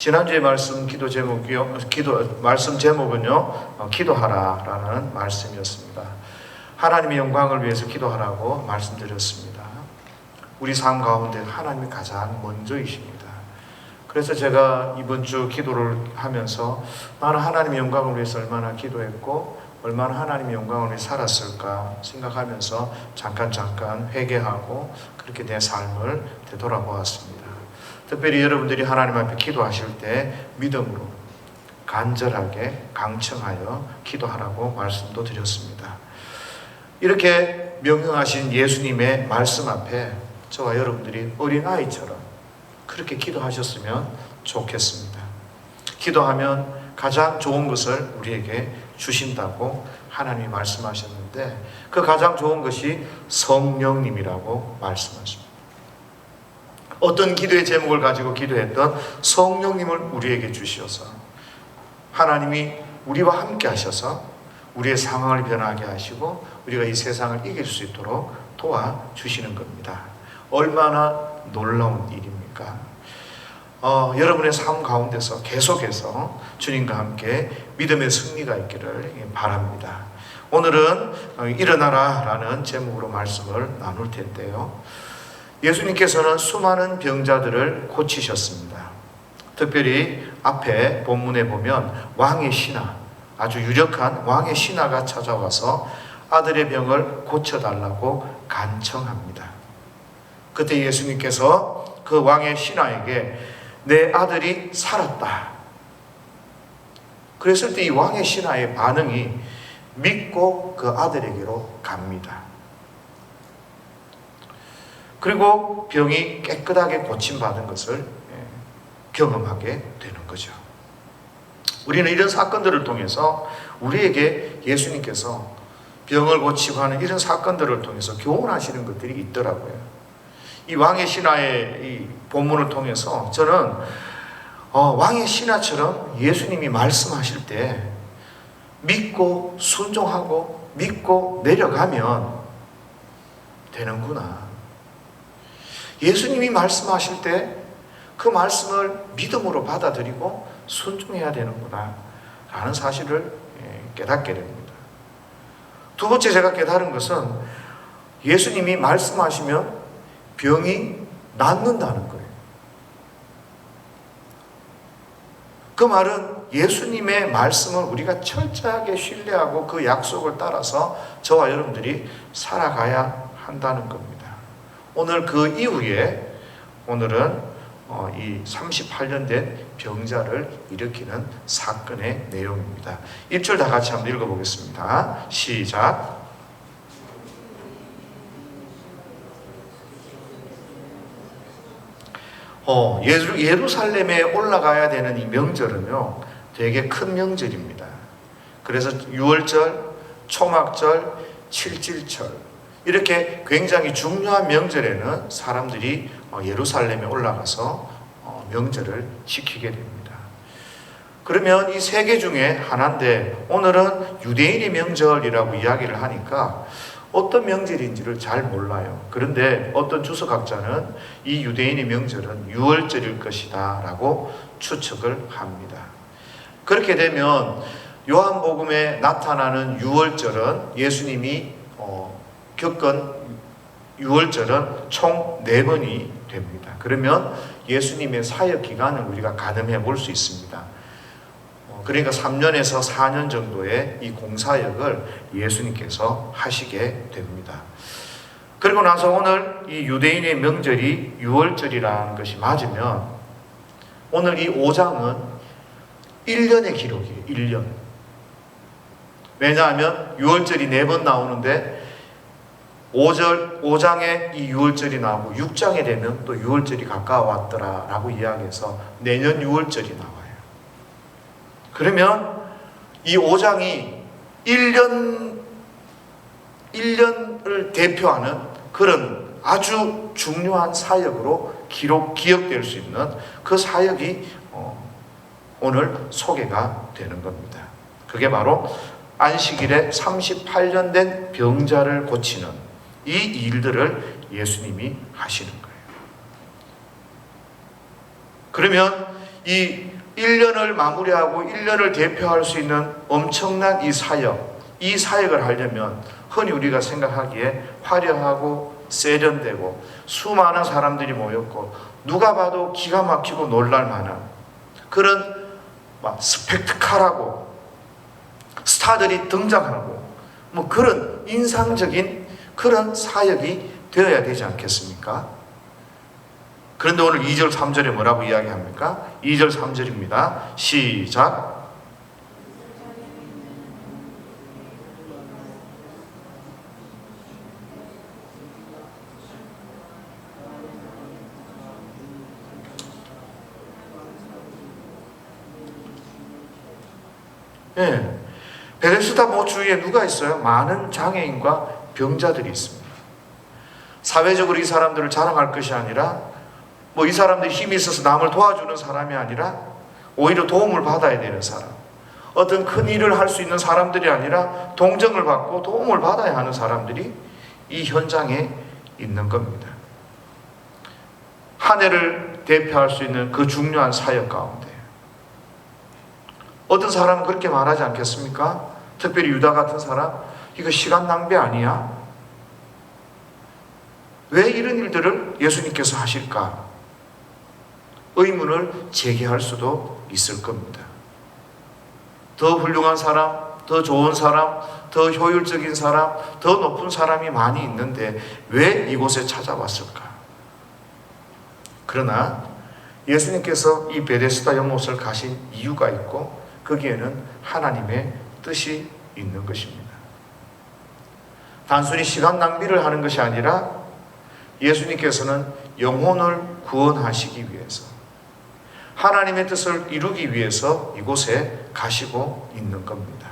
지난주에 말씀 말씀 제목은요, 기도하라라는 말씀이었습니다. 하나님의 영광을 위해서 기도하라고 말씀드렸습니다. 우리 삶 가운데 하나님이 가장 먼저이십니다. 그래서 제가 이번 주 기도를 하면서 나는 하나님의 영광을 위해서 얼마나 기도했고 얼마나 하나님의 영광을 위해 살았을까 생각하면서 잠깐 회개하고 그렇게 내 삶을 되돌아보았습니다. 특별히 여러분들이 하나님 앞에 기도하실 때 믿음으로 간절하게 강청하여 기도하라고 말씀도 드렸습니다. 이렇게 명령하신 예수님의 말씀 앞에 저와 여러분들이 어린아이처럼 그렇게 기도하셨으면 좋겠습니다. 기도하면 가장 좋은 것을 우리에게 주신다고 하나님이 말씀하셨는데 그 가장 좋은 것이 성령님이라고 말씀하십니다. 어떤 기도의 제목을 가지고 기도했던 성령님을 우리에게 주시어서 하나님이 우리와 함께 하셔서 우리의 상황을 변하게 하시고 우리가 이 세상을 이길 수 있도록 도와주시는 겁니다. 얼마나 놀라운 일입니까? 여러분의 삶 가운데서 계속해서 주님과 함께 믿음의 승리가 있기를 바랍니다. 오늘은 일어나라 라는 제목으로 말씀을 나눌 텐데요. 예수님께서는 수많은 병자들을 고치셨습니다. 특별히 앞에 본문에 보면 왕의 신하, 아주 유력한 왕의 신하가 찾아와서 아들의 병을 고쳐달라고 간청합니다. 그때 예수님께서 그 왕의 신하에게 내 아들이 살았다. 그랬을 때 이 왕의 신하의 반응이 믿고 그 아들에게로 갑니다. 그리고 병이 깨끗하게 고침받은 것을 경험하게 되는 거죠. 우리는 이런 사건들을 통해서 우리에게 예수님께서 병을 고치고 하는 이런 사건들을 통해서 교훈하시는 것들이 있더라고요. 이 왕의 신하의 이 본문을 통해서 저는 왕의 신하처럼 예수님이 말씀하실 때 믿고 순종하고 믿고 내려가면 되는구나. 예수님이 말씀하실 때 그 말씀을 믿음으로 받아들이고 순종해야 되는구나 라는 사실을 깨닫게 됩니다. 두 번째 제가 깨달은 것은 예수님이 말씀하시면 병이 낫는다는 거예요. 그 말은 예수님의 말씀을 우리가 철저하게 신뢰하고 그 약속을 따라서 저와 여러분들이 살아가야 한다는 겁니다. 오늘 그 이후에 오늘은 이 38년 된 병자를 일으키는 사건의 내용입니다. 1절 다 같이 한번 읽어보겠습니다. 시작. 예루살렘에 올라가야 되는 이 명절은요, 되게 큰 명절입니다. 그래서 유월절, 초막절, 칠칠절 이렇게 굉장히 중요한 명절에는 사람들이 예루살렘에 올라가서 명절을 지키게 됩니다. 그러면 이 세 개 중에 하나인데 오늘은 유대인의 명절이라고 이야기를 하니까 어떤 명절인지를 잘 몰라요. 그런데 어떤 주석학자는 이 유대인의 명절은 유월절일 것이다 라고 추측을 합니다. 그렇게 되면 요한복음에 나타나는 유월절은 예수님이 겪은 유월절은 총 4번이 됩니다. 그러면 예수님의 사역 기간을 우리가 가늠해 볼 수 있습니다. 그러니까 3년에서 4년 정도의 이 공사역을 예수님께서 하시게 됩니다. 그리고 나서 오늘 이 유대인의 명절이 유월절이라는 것이 맞으면 오늘 이 5장은 1년의 기록이에요. 1년. 왜냐하면 유월절이 4번 나오는데 5장에 이 유월절이 나오고 6장에 되면 또 유월절이 가까워왔더라 라고 이야기해서 내년 유월절이 나와요. 그러면 이 5장이 1년을 대표하는 그런 아주 중요한 사역으로 기억될 수 있는 그 사역이 오늘 소개가 되는 겁니다. 그게 바로 안식일에 38년 된 병자를 고치는 이 일들을 예수님이 하시는 거예요. 그러면 이 1년을 마무리하고 1년을 대표할 수 있는 엄청난 이 사역을 하려면 흔히 우리가 생각하기에 화려하고 세련되고 수많은 사람들이 모였고 누가 봐도 기가 막히고 놀랄 만한 그런 스펙타클하고 스타들이 등장하고 그런 인상적인 그런 사역이 되어야 되지 않겠습니까? 그런데 오늘 2절 3절에 뭐라고 이야기합니까? 2절 3절입니다. 시작. 네. 베데스다 못 주위에 누가 있어요? 많은 장애인과 병자들이 있습니다. 사회적으로 이 사람들을 자랑할 것이 아니라 이 사람들이 힘이 있어서 남을 도와주는 사람이 아니라 오히려 도움을 받아야 되는 사람, 어떤 큰 일을 할 수 있는 사람들이 아니라 동정을 받고 도움을 받아야 하는 사람들이 이 현장에 있는 겁니다. 한 해를 대표할 수 있는 그 중요한 사역 가운데 어떤 사람은 그렇게 말하지 않겠습니까? 특별히 유다 같은 사람, 이거 시간 낭비 아니야? 왜 이런 일들을 예수님께서 하실까? 의문을 제기할 수도 있을 겁니다. 더 훌륭한 사람, 더 좋은 사람, 더 효율적인 사람, 더 높은 사람이 많이 있는데 왜 이곳에 찾아왔을까? 그러나 예수님께서 이 베데스다 연못을 가신 이유가 있고 거기에는 하나님의 뜻이 있는 것입니다. 단순히 시간 낭비를 하는 것이 아니라 예수님께서는 영혼을 구원하시기 위해서 하나님의 뜻을 이루기 위해서 이곳에 가시고 있는 겁니다.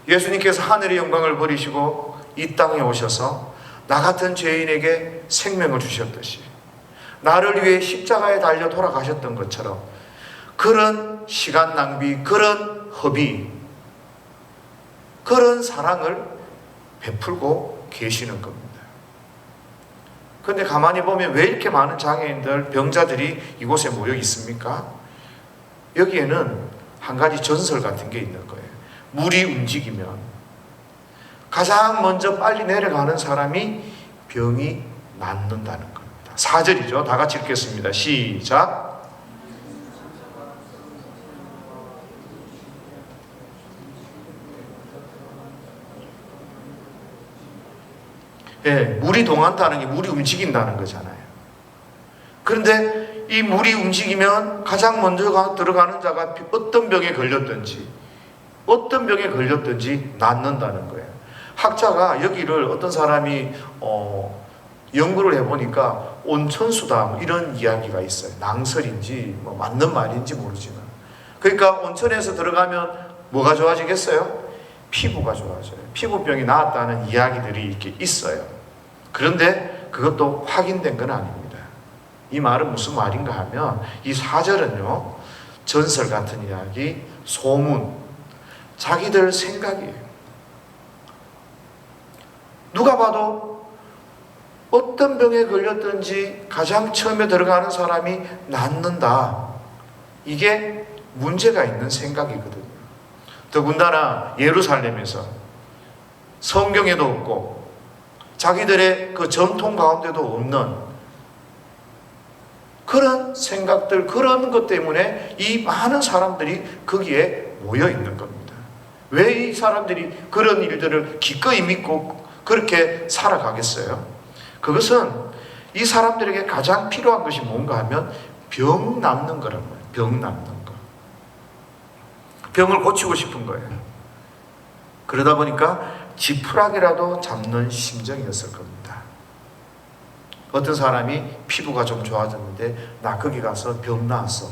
예수님께서 하늘의 영광을 버리시고 이 땅에 오셔서 나 같은 죄인에게 생명을 주셨듯이 나를 위해 십자가에 달려 돌아가셨던 것처럼 그런 시간 낭비, 그런 허비, 그런 사랑을 베풀고 계시는 겁니다. 그런데 가만히 보면 왜 이렇게 많은 장애인들, 병자들이 이곳에 모여 있습니까? 여기에는 한 가지 전설 같은 게 있는 거예요. 물이 움직이면 가장 먼저 빨리 내려가는 사람이 병이 낫는다는 겁니다. 4절이죠. 다 같이 읽겠습니다. 시작. 예, 물이 동한다는 게 물이 움직인다는 거잖아요. 그런데 이 물이 움직이면 가장 먼저 들어가는 자가 어떤 병에 걸렸든지 낫는다는 거예요. 학자가 여기를 어떤 사람이 연구를 해보니까 온천수다 이런 이야기가 있어요. 낭설인지 맞는 말인지 모르지만, 그러니까 온천에서 들어가면 뭐가 좋아지겠어요? 피부가 좋아져요. 피부병이 나았다는 이야기들이 이렇게 있어요. 그런데 그것도 확인된 건 아닙니다. 이 말은 무슨 말인가 하면 이 4절은요 전설 같은 이야기, 소문, 자기들 생각이에요. 누가 봐도 어떤 병에 걸렸든지 가장 처음에 들어가는 사람이 낫는다. 이게 문제가 있는 생각이거든요. 더군다나 예루살렘에서 성경에도 없고 자기들의 그 전통 가운데도 없는 그런 생각들, 그런 것 때문에 이 많은 사람들이 거기에 모여 있는 겁니다. 왜 이 사람들이 그런 일들을 기꺼이 믿고 그렇게 살아가겠어요? 그것은 이 사람들에게 가장 필요한 것이 뭔가 하면 병 낫는 거란 말이에요. 병 낫는 거. 병을 고치고 싶은 거예요. 그러다 보니까 지푸라기라도 잡는 심정이었을 겁니다. 어떤 사람이 피부가 좀 좋아졌는데 나 거기 가서 병 나았어.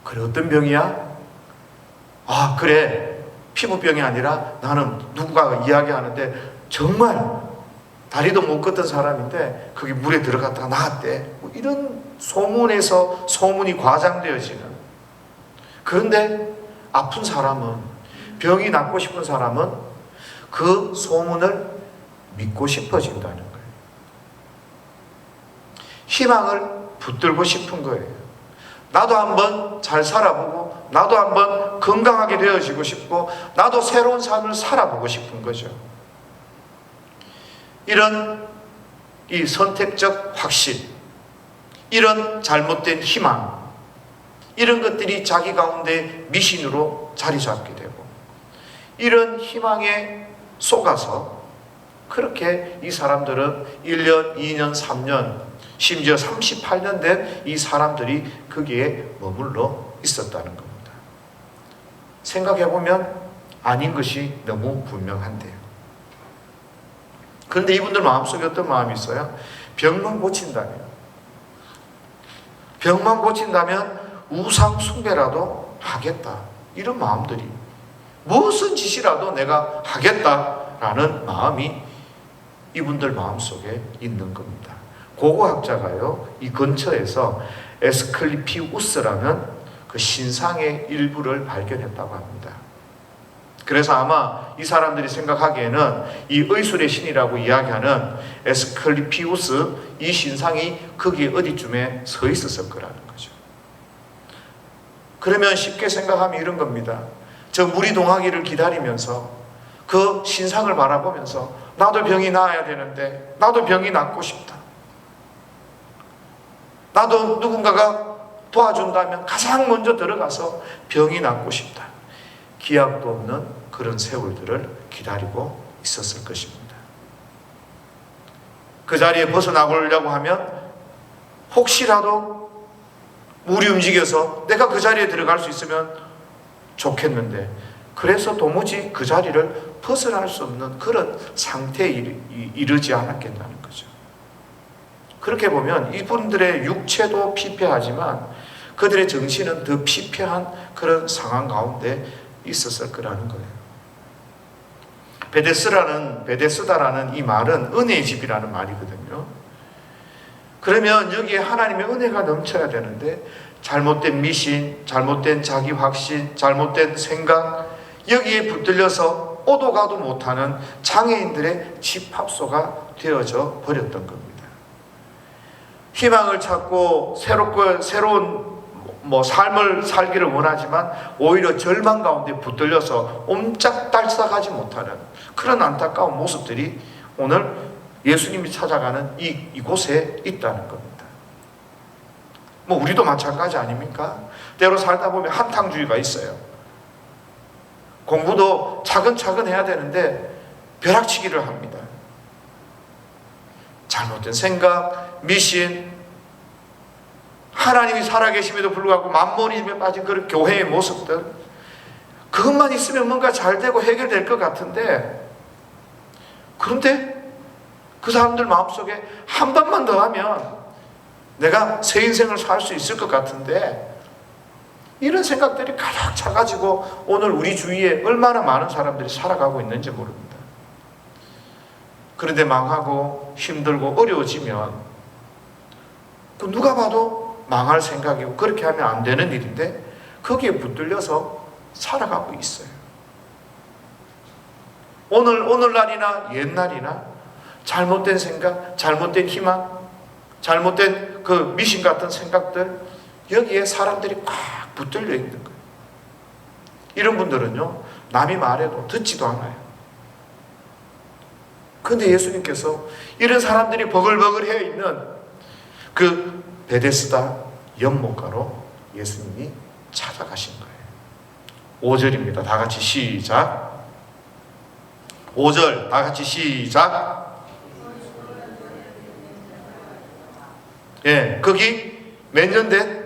그래, 어떤 병이야? 아, 그래, 피부병이 아니라 나는 누군가가 이야기하는데 정말 다리도 못 걷던 사람인데 거기 물에 들어갔다가 나았대. 이런 소문에서 소문이 과장되어지는. 그런데 아픈 사람은, 병이 낫고 싶은 사람은 그 소문을 믿고 싶어진다는 거예요. 희망을 붙들고 싶은 거예요. 나도 한번 잘 살아보고 나도 한번 건강하게 되어지고 싶고 나도 새로운 삶을 살아보고 싶은 거죠. 이런 이 선택적 확신, 이런 잘못된 희망, 이런 것들이 자기 가운데 미신으로 자리 잡게 되고 이런 희망에 속아서 그렇게 이 사람들은 1년, 2년, 3년 심지어 38년 된 이 사람들이 거기에 머물러 있었다는 겁니다. 생각해보면 아닌 것이 너무 분명한데요. 그런데 이분들 마음속에 어떤 마음이 있어요? 병만 고친다면 우상 숭배라도 하겠다. 이런 마음들이, 무슨 짓이라도 내가 하겠다라는 마음이 이분들 마음속에 있는 겁니다. 고고학자가요, 이 근처에서 에스클리피우스라는 그 신상의 일부를 발견했다고 합니다. 그래서 아마 이 사람들이 생각하기에는 이 의술의 신이라고 이야기하는 에스클리피우스 이 신상이 거기 어디쯤에 서 있었을 거라는 거죠. 그러면 쉽게 생각하면 이런 겁니다. 저 물이 동하기를 기다리면서 그 신상을 바라보면서 나도 병이 나아야 되는데 나도 병이 낫고 싶다. 나도 누군가가 도와준다면 가장 먼저 들어가서 병이 낫고 싶다. 기약도 없는 그런 세월들을 기다리고 있었을 것입니다. 그 자리에 벗어나보려고 하면 혹시라도 물이 움직여서 내가 그 자리에 들어갈 수 있으면 좋겠는데 그래서 도무지 그 자리를 벗어날 수 없는 그런 상태에 이르지 않았겠다는 거죠. 그렇게 보면 이분들의 육체도 피폐하지만 그들의 정신은 더 피폐한 그런 상황 가운데 있었을 거라는 거예요. 베데스다라는 이 말은 은혜의 집이라는 말이거든요. 그러면 여기에 하나님의 은혜가 넘쳐야 되는데 잘못된 미신, 잘못된 자기 확신, 잘못된 생각, 여기에 붙들려서 오도 가도 못하는 장애인들의 집합소가 되어져 버렸던 겁니다. 희망을 찾고 새로운 삶을 살기를 원하지만 오히려 절망 가운데 붙들려서 옴짝달싹하지 못하는 그런 안타까운 모습들이 오늘 예수님이 찾아가는 이곳에 있다는 겁니다. 우리도 마찬가지 아닙니까? 때로 살다 보면 한탕주의가 있어요. 공부도 차근차근 해야 되는데 벼락치기를 합니다. 잘못된 생각, 미신, 하나님이 살아계심에도 불구하고 만모니즘에 빠진 그런 교회의 모습들, 그것만 있으면 뭔가 잘 되고 해결될 것 같은데, 그런데 그 사람들 마음속에 한 번만 더 하면 내가 새 인생을 살 수 있을 것 같은데, 이런 생각들이 가득 차가지고 오늘 우리 주위에 얼마나 많은 사람들이 살아가고 있는지 모릅니다. 그런데 망하고 힘들고 어려워지면 누가 봐도 망할 생각이고 그렇게 하면 안 되는 일인데 거기에 붙들려서 살아가고 있어요. 오늘날이나 옛날이나 잘못된 생각, 잘못된 희망, 잘못된 그 미신 같은 생각들, 여기에 사람들이 꽉 붙들려 있는 거예요. 이런 분들은요, 남이 말해도 듣지도 않아요. 그런데 예수님께서 이런 사람들이 버글버글해 있는 그 베데스다 연못가로 예수님이 찾아가신 거예요. 5절입니다. 다 같이 시작. 5절 다 같이 시작. 거기 몇 년 된?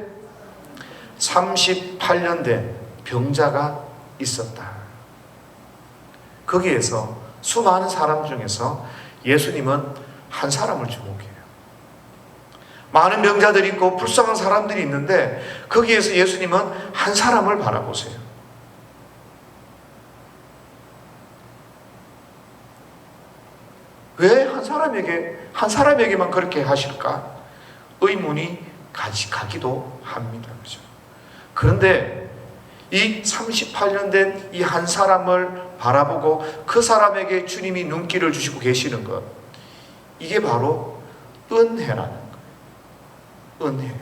38년 된 병자가 있었다. 거기에서 수많은 사람 중에서 예수님은 한 사람을 주목해요. 많은 병자들이 있고 불쌍한 사람들이 있는데 거기에서 예수님은 한 사람을 바라보세요. 왜 한 사람에게만 그렇게 하실까? 의문이 가기도 합니다. 그렇죠? 그런데 이 38년 된 이 한 사람을 바라보고 그 사람에게 주님이 눈길을 주시고 계시는 것, 이게 바로 은혜라는 거예요. 은혜.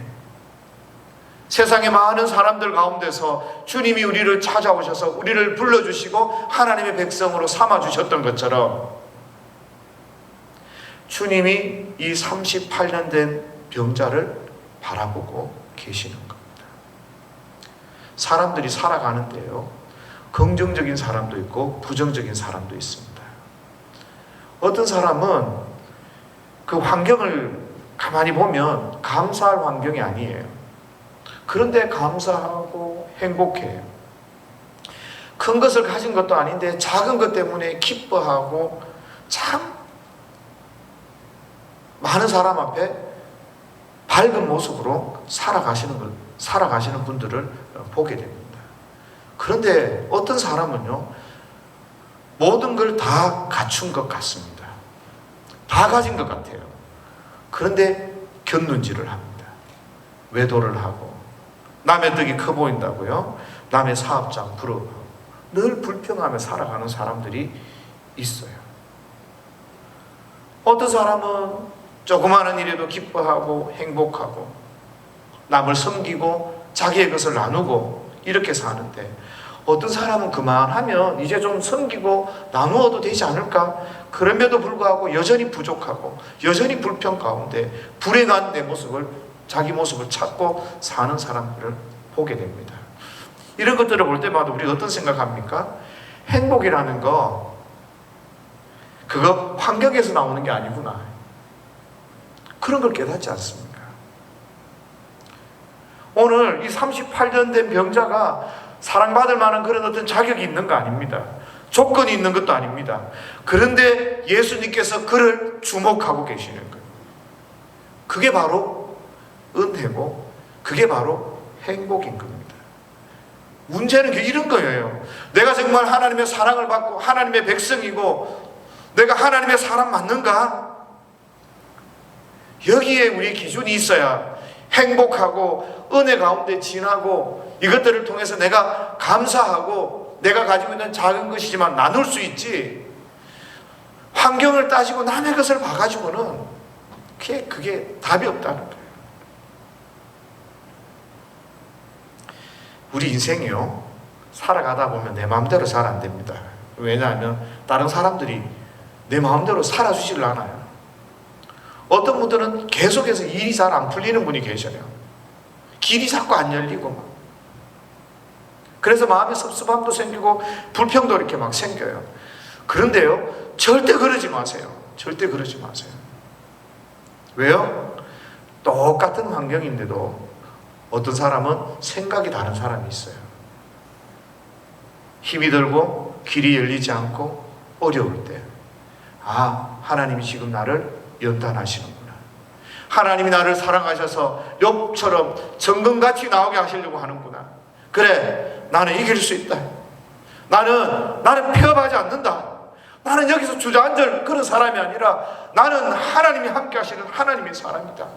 세상의 많은 사람들 가운데서 주님이 우리를 찾아오셔서 우리를 불러주시고 하나님의 백성으로 삼아주셨던 것처럼 주님이 이 38년 된 병자를 바라보고 계시는 겁니다. 사람들이 살아가는데요, 긍정적인 사람도 있고 부정적인 사람도 있습니다. 어떤 사람은 그 환경을 가만히 보면 감사할 환경이 아니에요. 그런데 감사하고 행복해요. 큰 것을 가진 것도 아닌데 작은 것 때문에 기뻐하고 참 많은 사람 앞에 밝은 모습으로 살아가시는 분들을 보게 됩니다. 그런데 어떤 사람은요, 모든 걸 다 갖춘 것 같습니다. 다 가진 것 같아요. 그런데 곁눈질을 합니다. 외도를 하고 남의 덕이 커 보인다고요, 남의 사업장 부러워하고 늘 불평하며 살아가는 사람들이 있어요. 어떤 사람은 조그마한 일에도 기뻐하고 행복하고 남을 섬기고 자기의 것을 나누고 이렇게 사는데, 어떤 사람은 그만하면 이제 좀 섬기고 나누어도 되지 않을까? 그럼에도 불구하고 여전히 부족하고 여전히 불평 가운데 불행한 내 모습을, 자기 모습을 찾고 사는 사람들을 보게 됩니다. 이런 것들을 볼 때마다 우리가 어떤 생각합니까? 행복이라는 거, 그거 환경에서 나오는 게 아니구나. 그런 걸 깨닫지 않습니까? 오늘 이 38년 된 병자가 사랑받을 만한 그런 어떤 자격이 있는 거 아닙니다. 조건이 있는 것도 아닙니다. 그런데 예수님께서 그를 주목하고 계시는 거예요. 그게 바로 은혜고 그게 바로 행복인 겁니다. 문제는 이런 거예요. 내가 정말 하나님의 사랑을 받고 하나님의 백성이고 내가 하나님의 사람 맞는가? 여기에 우리 기준이 있어야 행복하고 은혜 가운데 지나고 이것들을 통해서 내가 감사하고 내가 가지고 있는 작은 것이지만 나눌 수 있지, 환경을 따지고 남의 것을 봐가지고는 그게 답이 없다는 거예요. 우리 인생이요, 살아가다 보면 내 마음대로 잘 안 됩니다. 왜냐하면 다른 사람들이 내 마음대로 살아주질 않아요. 어떤 분들은 계속해서 일이 잘 안 풀리는 분이 계셔요. 길이 자꾸 안 열리고 막. 그래서 마음에 섭섭함도 생기고 불평도 이렇게 막 생겨요. 그런데요, 절대 그러지 마세요. 절대 그러지 마세요. 왜요? 똑같은 환경인데도 어떤 사람은 생각이 다른 사람이 있어요. 힘이 들고 길이 열리지 않고 어려울 때, 아, 하나님이 지금 나를 연단하시는구나. 하나님이 나를 사랑하셔서 욥처럼 정금같이 나오게 하시려고 하는구나. 그래, 나는 이길 수 있다. 나는 폐업하지 않는다. 나는 여기서 주저앉을 그런 사람이 아니라 나는 하나님이 함께 하시는 하나님의 사람이다.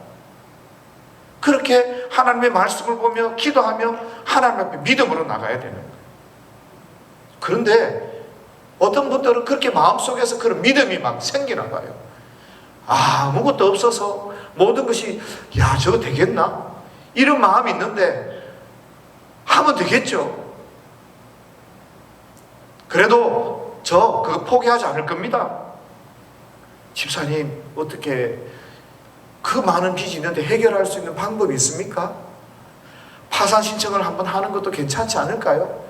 그렇게 하나님의 말씀을 보며 기도하며 하나님 앞에 믿음으로 나가야 되는 거예요. 그런데 어떤 분들은 그렇게 마음속에서 그런 믿음이 막 생기나 봐요. 아무것도 없어서 모든 것이 저거 되겠나? 이런 마음이 있는데 하면 되겠죠. 그래도 저 그거 포기하지 않을 겁니다. 집사님, 어떻게 그 많은 빚이 있는데 해결할 수 있는 방법이 있습니까? 파산 신청을 한번 하는 것도 괜찮지 않을까요?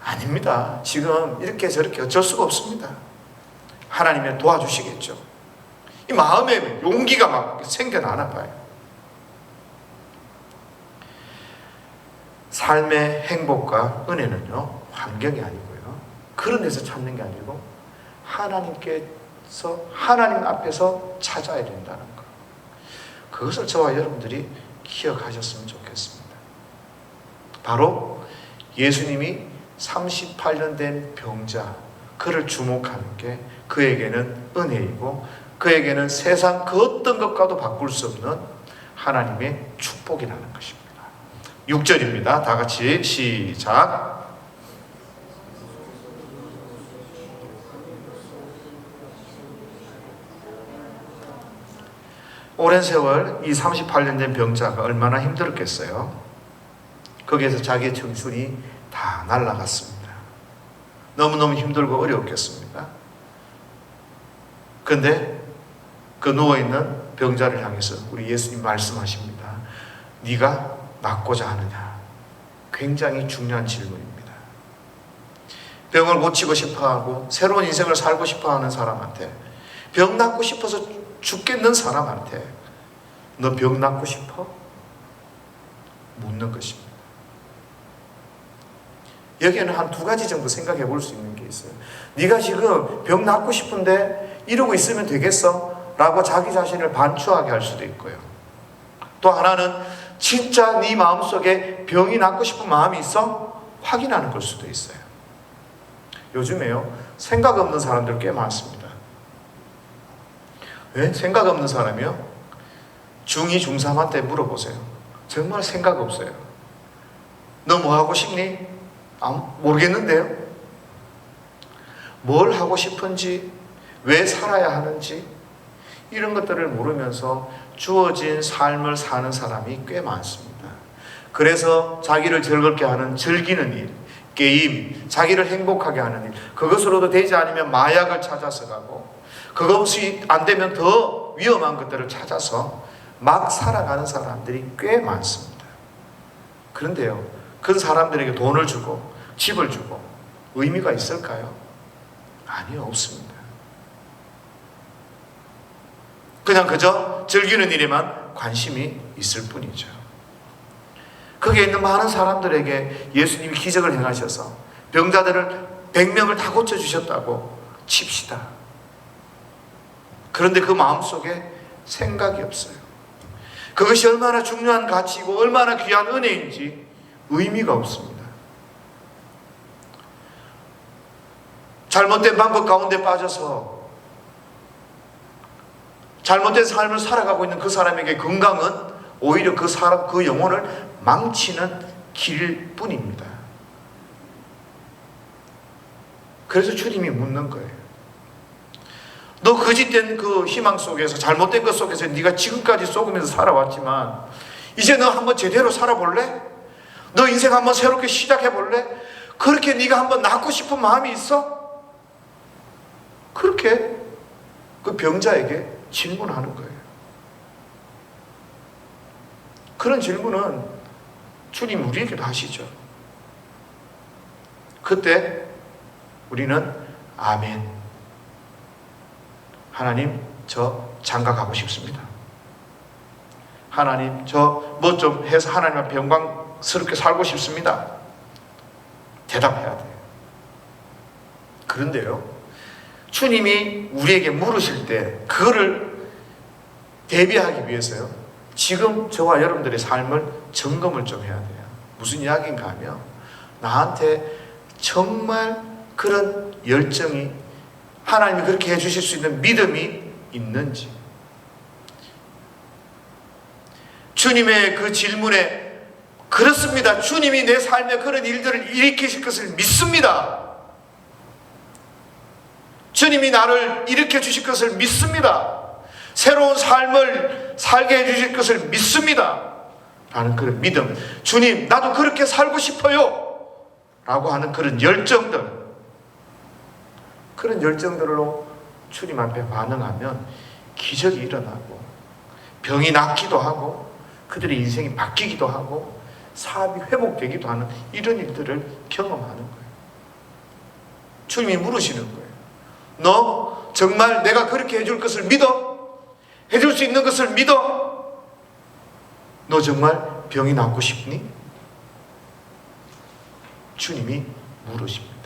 아닙니다. 지금 이렇게 저렇게 어쩔 수가 없습니다. 하나님이 도와주시겠죠. 이 마음에 용기가 막 생겨나나 봐요. 삶의 행복과 은혜는요, 환경이 아니고요, 그런 데서 찾는 게 아니고 하나님 앞에서 찾아야 된다는 것, 그것을 저와 여러분들이 기억하셨으면 좋겠습니다. 바로 예수님이 38년 된 병자, 그를 주목하는 게 그에게는 은혜이고 그에게는 세상 그 어떤 것과도 바꿀 수 없는 하나님의 축복이라는 것입니다. 6절입니다. 다 같이 시작. 오랜 세월 이 38년 된 병자가 얼마나 힘들었겠어요. 거기에서 자기의 청춘이 다 날아갔습니다. 너무너무 힘들고 어려웠겠습니다. 그런데 그 누워있는 병자를 향해서 우리 예수님 말씀하십니다. 네가 낫고자 하느냐? 굉장히 중요한 질문입니다. 병을 고치고 싶어하고 새로운 인생을 살고 싶어하는 사람한테, 병 낫고 싶어서 죽겠는 사람한테 너 병 낫고 싶어? 묻는 것입니다. 여기에는 한 두 가지 정도 생각해 볼 수 있는 게 있어요. 네가 지금 병 낫고 싶은데 이러고 있으면 되겠어? 라고 자기 자신을 반추하게 할 수도 있고요. 또 하나는 진짜 네 마음속에 병이 낫고 싶은 마음이 있어? 확인하는 걸 수도 있어요. 요즘에요, 생각 없는 사람들 꽤 많습니다. 왜? 생각 없는 사람이요? 중2, 중3한테 물어보세요. 정말 생각 없어요. 너 뭐 하고 싶니? 모르겠는데요. 뭘 하고 싶은지, 왜 살아야 하는지 이런 것들을 모르면서 주어진 삶을 사는 사람이 꽤 많습니다. 그래서 자기를 즐겁게 하는 즐기는 일, 게임, 자기를 행복하게 하는 일, 그것으로도 되지 않으면 마약을 찾아서 가고, 그것이 안 되면 더 위험한 것들을 찾아서 막 살아가는 사람들이 꽤 많습니다. 그런데요, 그 사람들에게 돈을 주고 집을 주고 의미가 있을까요? 아니요, 없습니다. 그냥 그저 즐기는 일에만 관심이 있을 뿐이죠. 거기에 있는 많은 사람들에게 예수님이 기적을 행하셔서 병자들을 100명을 다 고쳐주셨다고 칩시다. 그런데 그 마음속에 생각이 없어요. 그것이 얼마나 중요한 가치이고 얼마나 귀한 은혜인지 의미가 없습니다. 잘못된 방법 가운데 빠져서 잘못된 삶을 살아가고 있는 그 사람에게 건강은 오히려 그 사람, 그 영혼을 망치는 길일 뿐입니다. 그래서 주님이 묻는 거예요. 너 거짓된 그 희망 속에서, 잘못된 것 속에서 네가 지금까지 속으면서 살아왔지만 이제 너 한번 제대로 살아볼래? 너 인생 한번 새롭게 시작해볼래? 그렇게 네가 한번 낫고 싶은 마음이 있어? 그렇게 그 병자에게 질문하는 거예요. 그런 질문은 주님 우리에게도 하시죠. 그때 우리는 아멘, 하나님 저 장가 가고 싶습니다. 하나님 저 뭐 좀 해서 하나님 앞에 영광스럽게 살고 싶습니다. 대답해야 돼요. 그런데요, 주님이 우리에게 물으실 때 그거를 대비하기 위해서요, 지금 저와 여러분들의 삶을 점검을 좀 해야 돼요. 무슨 이야기인가 하면 나한테 정말 그런 열정이, 하나님이 그렇게 해주실 수 있는 믿음이 있는지, 주님의 그 질문에 그렇습니다, 주님이 내 삶에 그런 일들을 일으키실 것을 믿습니다, 주님이 나를 일으켜 주실 것을 믿습니다, 새로운 삶을 살게 해주실 것을 믿습니다 라는 그런 믿음, 주님 나도 그렇게 살고 싶어요 라고 하는 그런 열정들, 그런 열정들로 주님 앞에 반응하면 기적이 일어나고 병이 낫기도 하고 그들의 인생이 바뀌기도 하고 사업이 회복되기도 하는 이런 일들을 경험하는 거예요. 주님이 물으시는 거예요. 너 정말 내가 그렇게 해줄 것을 믿어? 해줄 수 있는 것을 믿어? 너 정말 병이 낫고 싶니? 주님이 물으십니다.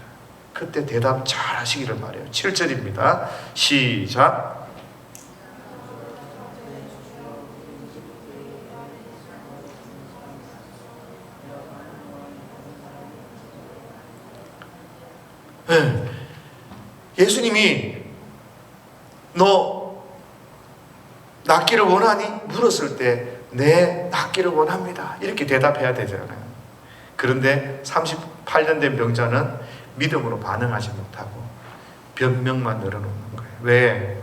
그때 대답 잘 하시기를 바라요. 7절입니다. 시작. 네. 예수님이 너 낫기를 원하니? 물었을 때 네, 낫기를 원합니다 이렇게 대답해야 되잖아요. 그런데 38년 된 병자는 믿음으로 반응하지 못하고 변명만 늘어놓는 거예요. 왜?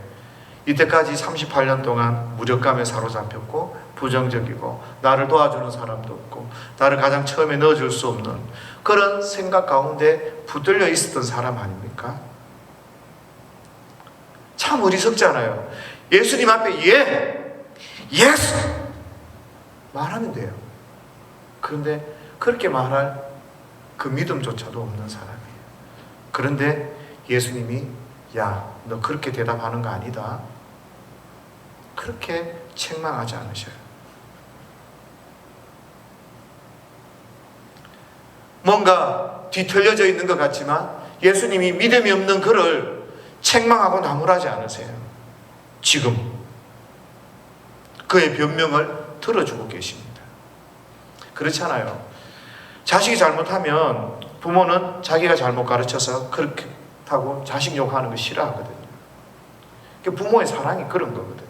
이때까지 38년 동안 무력감에 사로잡혔고 부정적이고 나를 도와주는 사람도 없고 나를 가장 처음에 넣어줄 수 없는 그런 생각 가운데 붙들려 있었던 사람 아닙니까? 참 어리석잖아요. 예수님 앞에 예스 말하면 돼요. 그런데 그렇게 말할 그 믿음조차도 없는 사람이에요. 그런데 예수님이 야, 너 그렇게 대답하는 거 아니다. 그렇게 책망하지 않으셔요. 뭔가 뒤틀려져 있는 것 같지만 예수님이 믿음이 없는 그를 책망하고 나무라지 않으세요. 지금 그의 변명을 들어주고 계십니다. 그렇잖아요. 자식이 잘못하면 부모는 자기가 잘못 가르쳐서 그렇게 하고 자식 욕하는 거 싫어하거든요. 부모의 사랑이 그런 거거든요.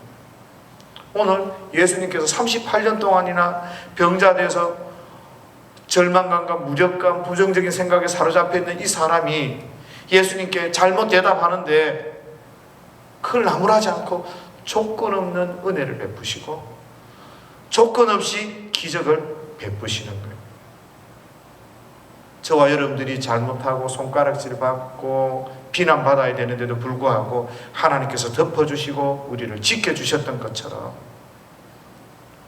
오늘 예수님께서 38년 동안이나 병자 돼서 절망감과 무력감, 부정적인 생각에 사로잡혀 있는 이 사람이 예수님께 잘못 대답하는데 그걸 나무라지 않고 조건 없는 은혜를 베푸시고 조건 없이 기적을 베푸시는 거예요. 저와 여러분들이 잘못하고 손가락질 받고 비난받아야 되는데도 불구하고 하나님께서 덮어주시고 우리를 지켜주셨던 것처럼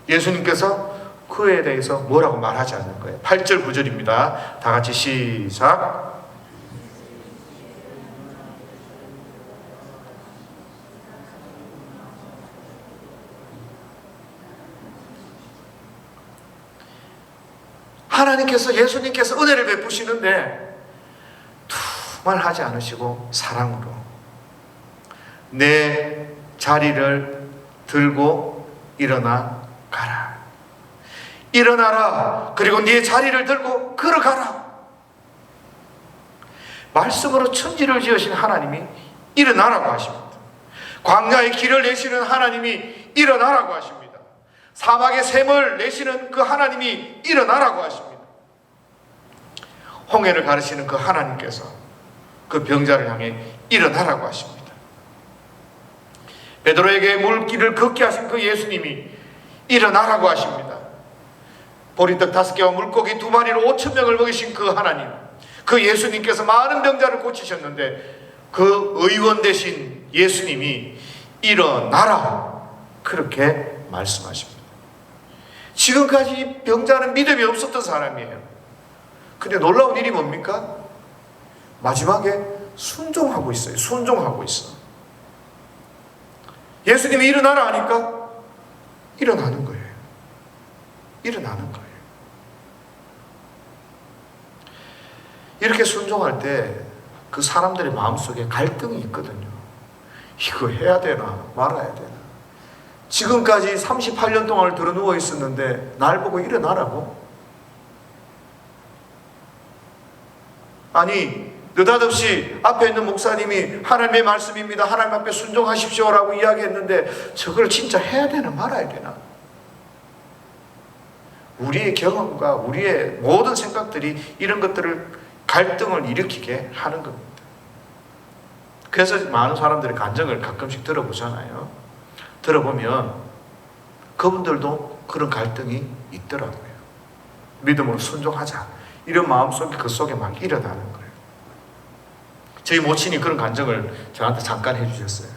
예수님께서 그에 대해서 뭐라고 말하지 않는 거예요. 8절 9절입니다. 다 같이 시작. 하나님께서 예수님께서 은혜를 베푸시는데 두말하지 않으시고 사랑으로 내 자리를 들고 일어나 가라. 일어나라. 그리고 네 자리를 들고 걸어가라. 말씀으로 천지를 지으신 하나님이 일어나라고 하십니다. 광야의 길을 내시는 하나님이 일어나라고 하십니다. 사막의 샘을 내시는 그 하나님이 일어나라고 하십니다. 홍해를 가르치는 그 하나님께서 그 병자를 향해 일어나라고 하십니다. 베드로에게 물길을 걷게 하신 그 예수님이 일어나라고 하십니다. 보리떡 5개와 물고기 2마리로 5,000명을 먹이신 그 하나님, 그 예수님께서 많은 병자를 고치셨는데 그 의원 되신 예수님이 일어나라 그렇게 말씀하십니다. 지금까지 이 병자는 믿음이 없었던 사람이에요. 근데 놀라운 일이 뭡니까? 마지막에 순종하고 있어요. 순종하고 있어. 예수님이 일어나라 하니까 일어나는 거예요. 일어나는 거예요. 이렇게 순종할 때 그 사람들의 마음속에 갈등이 있거든요. 이거 해야 되나 말아야 되나. 지금까지 38년 동안 들어 누워 있었는데 날 보고 일어나라고? 아니 느닷없이 앞에 있는 목사님이 하나님의 말씀입니다. 하나님 앞에 순종하십시오라고 이야기했는데 저걸 진짜 해야 되나 말아야 되나? 우리의 경험과 우리의 모든 생각들이 이런 것들을 갈등을 일으키게 하는 겁니다. 그래서 많은 사람들이 간증을 가끔씩 들어보잖아요. 들어보면 그분들도 그런 갈등이 있더라고요. 믿음으로 순종하자 이런 마음속에 그 속에 막 일어나는 거예요. 저희 모친이 그런 간증을 저한테 잠깐 해주셨어요.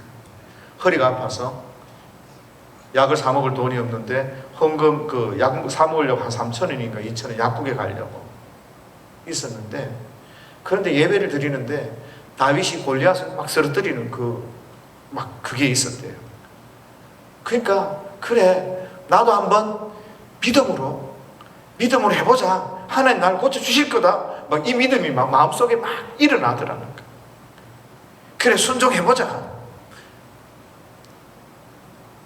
허리가 아파서 약을 사 먹을 돈이 없는데 헌금 그 약 사 먹으려고 한 3,000원인가 2,000원 약국에 가려고 있었는데 그런데 예배를 드리는데 다윗이 골리앗을 막 쓰러뜨리는 그게 있었대요. 그러니까 그래 나도 한번 믿음으로 해보자. 하나님 날 고쳐주실 거다. 막 이 믿음이 막 마음속에 막 일어나더라는 거예요. 그래 순종해보자.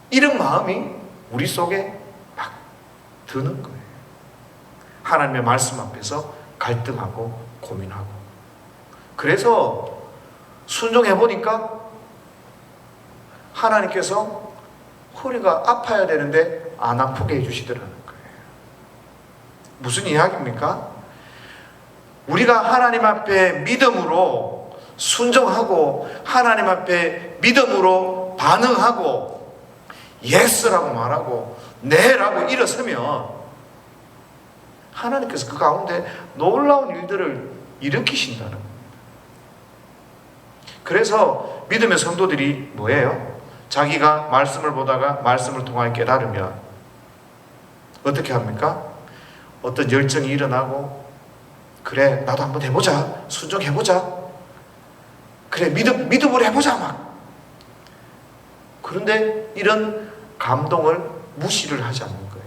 이런 마음이 우리 속에 막 드는 거예요. 하나님의 말씀 앞에서 갈등하고 고민하고. 그래서 순종해보니까 하나님께서 허리가 아파야 되는데 안 아프게 해주시더라는 거예요. 무슨 이야기입니까? 우리가 하나님 앞에 믿음으로 순종하고 하나님 앞에 믿음으로 반응하고 예스라고 말하고 네라고 일어서면 하나님께서 그 가운데 놀라운 일들을 일으키신다는 겁니다. 그래서 믿음의 성도들이 뭐예요? 자기가 말씀을 보다가 말씀을 통하여 깨달으면 어떻게 합니까? 어떤 열정이 일어나고, 그래 나도 한번 해보자, 순종해보자, 그래 믿음으로 해보자 막. 그런데 이런 감동을 무시를 하지 않는 거예요.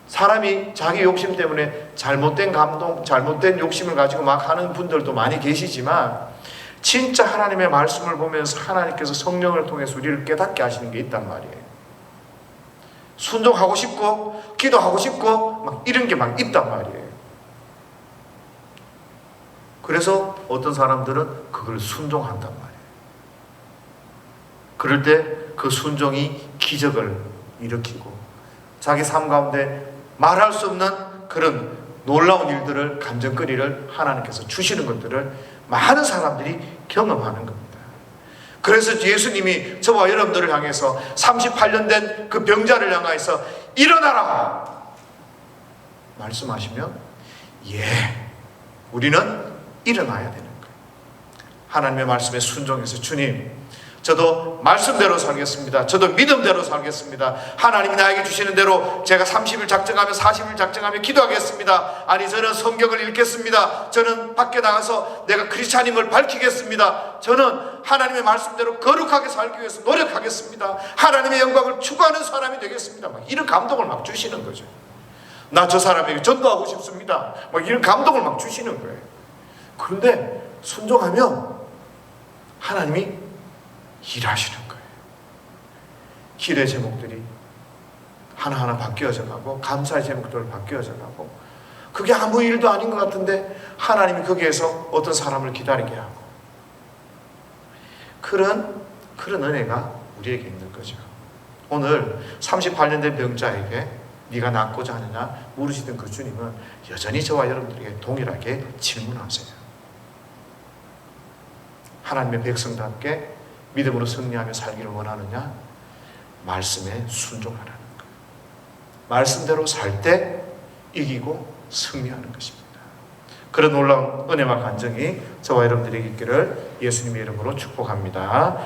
사람이 자기 욕심 때문에 잘못된 감동, 잘못된 욕심을 가지고 막 하는 분들도 많이 계시지만, 진짜 하나님의 말씀을 보면서 하나님께서 성령을 통해서 우리를 깨닫게 하시는 게 있단 말이에요. 순종하고 싶고 기도하고 싶고 막 이런 게 막 있단 말이에요. 그래서 어떤 사람들은 그걸 순종한단 말이에요. 그럴 때 그 순종이 기적을 일으키고 자기 삶 가운데 말할 수 없는 그런 놀라운 일들을, 간증거리를 하나님께서 주시는 것들을 많은 사람들이 경험하는 겁니다. 그래서 예수님이 저와 여러분들을 향해서 38년 된 그 병자를 향해서 일어나라 말씀하시면 우리는 일어나야 되는 거예요. 하나님의 말씀에 순종해서 주님, 저도 말씀대로 살겠습니다. 저도 믿음대로 살겠습니다. 하나님이 나에게 주시는 대로 제가 30일 작정하며 40일 작정하며 기도하겠습니다. 아니, 저는 성경을 읽겠습니다. 저는 밖에 나가서 내가 크리스찬임을 밝히겠습니다. 저는 하나님의 말씀대로 거룩하게 살기 위해서 노력하겠습니다. 하나님의 영광을 추구하는 사람이 되겠습니다. 막 이런 감동을 막 주시는 거죠. 나 저 사람에게 전도하고 싶습니다. 막 이런 감동을 막 주시는 거예요. 그런데 순종하면 하나님이 일하시는 거예요. 기도의 제목들이 하나하나 바뀌어져 가고, 감사의 제목들 바뀌어져 가고, 그게 아무 일도 아닌 것 같은데 하나님이 거기에서 어떤 사람을 기다리게 하고, 그런 은혜가 우리에게 있는 거죠. 오늘 38년 된 병자에게 네가 낫고자 하느냐 물으시던 그 주님은 여전히 저와 여러분들에게 동일하게 질문하세요. 하나님의 백성답게 믿음으로 승리하며 살기를 원하느냐? 말씀에 순종하라는 거예요. 말씀대로 살 때 이기고 승리하는 것입니다. 그런 놀라운 은혜와 간증이 저와 여러분들에게 있기를 예수님의 이름으로 축복합니다.